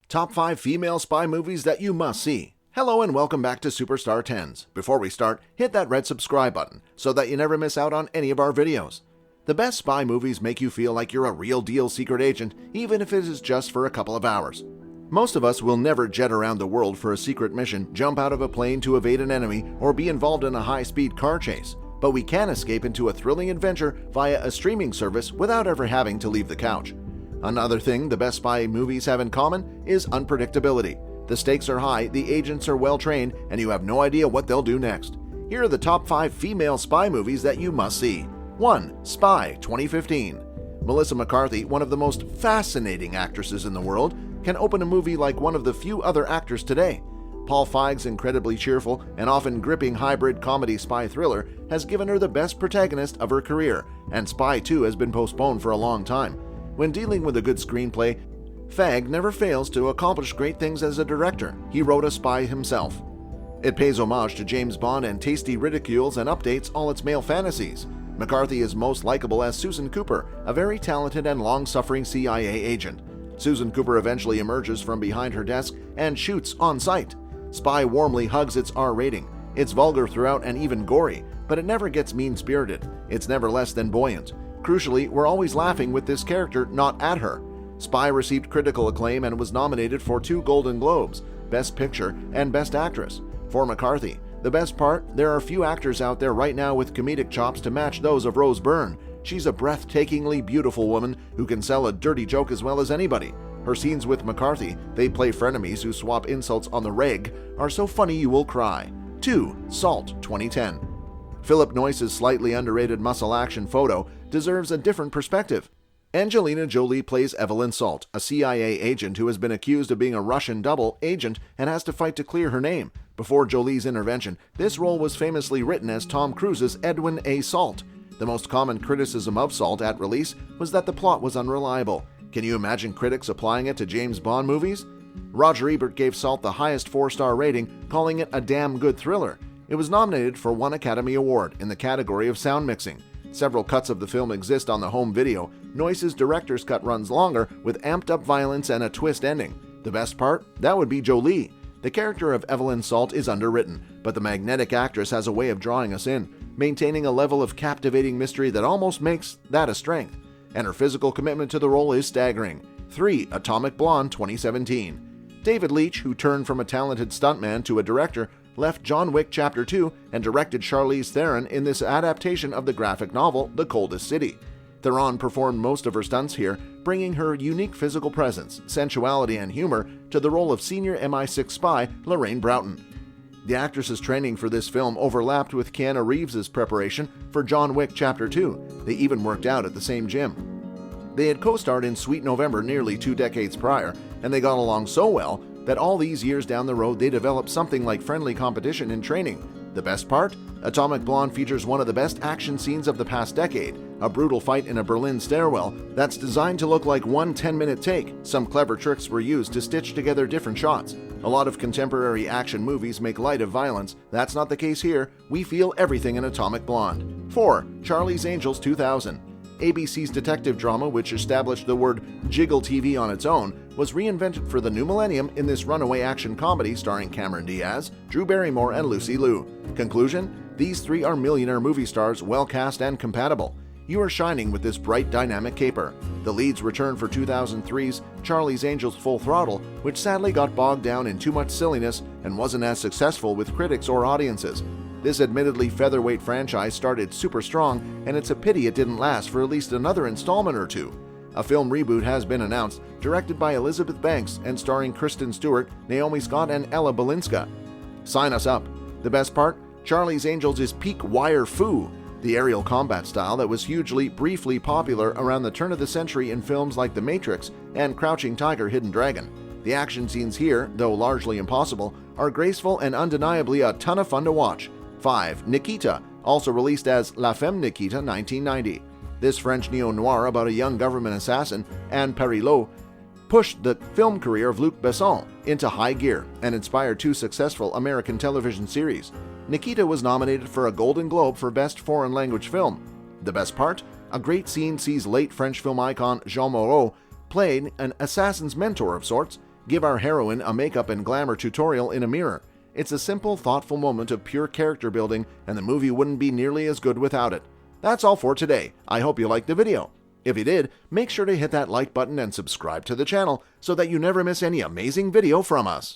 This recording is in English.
Top 5 female spy movies that you must see. Hello and welcome back to Superstar 10s. Before we start, hit that red subscribe button so that you never miss out on any of our videos. The best spy movies make you feel like you're a real deal secret agent, even if it is just for a couple of hours. Most of us will never jet around the world for a secret mission, jump out of a plane to evade an enemy, or be involved in a high-speed car chase. But we can escape into a thrilling adventure via a streaming service without ever having to leave the couch. Another thing the best spy movies have in common is unpredictability. The stakes are high, the agents are well trained, and you have no idea what they'll do next. Here are the top 5 female spy movies that you must see. 1. Spy, 2015. Melissa McCarthy, one of the most fascinating actresses in the world, can open a movie like one of the few other actors today. Paul Feig's incredibly cheerful and often gripping hybrid comedy spy thriller has given her the best protagonist of her career, and Spy 2 has been postponed for a long time. When dealing with a good screenplay, Feig never fails to accomplish great things as a director. He wrote a spy himself. It pays homage to James Bond and tasty ridicules and updates all its male fantasies. McCarthy is most likable as Susan Cooper, a very talented and long-suffering CIA agent. Susan Cooper eventually emerges from behind her desk and shoots on sight. Spy warmly hugs its R rating. It's vulgar throughout and even gory, but it never gets mean-spirited. It's never less than buoyant. Crucially, we're always laughing with this character, not at her. Spy received critical acclaim and was nominated for 2 Golden Globes, Best Picture and Best Actress. For McCarthy, the best part, there are few actors out there right now with comedic chops to match those of Rose Byrne. She's a breathtakingly beautiful woman who can sell a dirty joke as well as anybody. Her scenes with McCarthy, they play frenemies who swap insults on the reg, are so funny you will cry. 2. Salt, 2010. Philip Noyce's slightly underrated muscle action Photo deserves a different perspective. Angelina Jolie plays Evelyn Salt, a CIA agent who has been accused of being a Russian double agent and has to fight to clear her name. Before Jolie's intervention, this role was famously written as Tom Cruise's Edwin A. Salt. The most common criticism of Salt at release was that the plot was unreliable. Can you imagine critics applying it to James Bond movies? Roger Ebert gave Salt the highest 4-star rating, calling it a damn good thriller. It was nominated for 1 Academy Award in the category of sound mixing. Several cuts of the film exist on the home video. Noyce's director's cut runs longer, with amped-up violence and a twist ending. The best part? That would be Jolie. The character of Evelyn Salt is underwritten, but the magnetic actress has a way of drawing us in, maintaining a level of captivating mystery that almost makes that a strength. And her physical commitment to the role is staggering. 3. Atomic Blonde, 2017. David Leitch, who turned from a talented stuntman to a director, left John Wick Chapter 2 and directed Charlize Theron in this adaptation of the graphic novel The Coldest City. Theron performed most of her stunts here, bringing her unique physical presence, sensuality, and humor to the role of senior MI6 spy Lorraine Broughton. The actress's training for this film overlapped with Keanu Reeves' preparation for John Wick Chapter 2. They even worked out at the same gym. They had co-starred in Sweet November nearly 2 decades prior, and they got along so well that all these years down the road they developed something like friendly competition in training. The best part? Atomic Blonde features one of the best action scenes of the past decade, a brutal fight in a Berlin stairwell that's designed to look like one 10-minute take. Some clever tricks were used to stitch together different shots. A lot of contemporary action movies make light of violence. That's not the case here. We feel everything in Atomic Blonde. 4. Charlie's Angels, 2000. ABC's detective drama, which established the word Jiggle TV on its own, was reinvented for the new millennium in this runaway action comedy starring Cameron Diaz, Drew Barrymore, and Lucy Liu. Conclusion? These 3 are millionaire movie stars, well cast and compatible. You are shining with this bright, dynamic caper. The leads return for 2003's Charlie's Angels Full Throttle, which sadly got bogged down in too much silliness and wasn't as successful with critics or audiences. This admittedly featherweight franchise started super strong, and it's a pity it didn't last for at least another installment or 2. A film reboot has been announced, directed by Elizabeth Banks and starring Kristen Stewart, Naomi Scott, and Ella Balinska. Sign us up. The best part? Charlie's Angels is peak wire fu, the aerial combat style that was hugely, briefly popular around the turn of the century in films like The Matrix and Crouching Tiger, Hidden Dragon. The action scenes here, though largely impossible, are graceful and undeniably a ton of fun to watch. 5. Nikita, also released as La Femme Nikita, 1990. This French neo-noir about a young government assassin, Anne Perilot, pushed the film career of Luc Besson into high gear and inspired 2 successful American television series. Nikita was nominated for a Golden Globe for Best Foreign Language Film. The best part? A great scene sees late French film icon Jean Moreau playing an assassin's mentor of sorts. give our heroine a makeup and glamour tutorial in a mirror. It's a simple, thoughtful moment of pure character building, and the movie wouldn't be nearly as good without it. That's all for today. I hope you liked the video. If you did, make sure to hit that like button and subscribe to the channel so that you never miss any amazing video from us.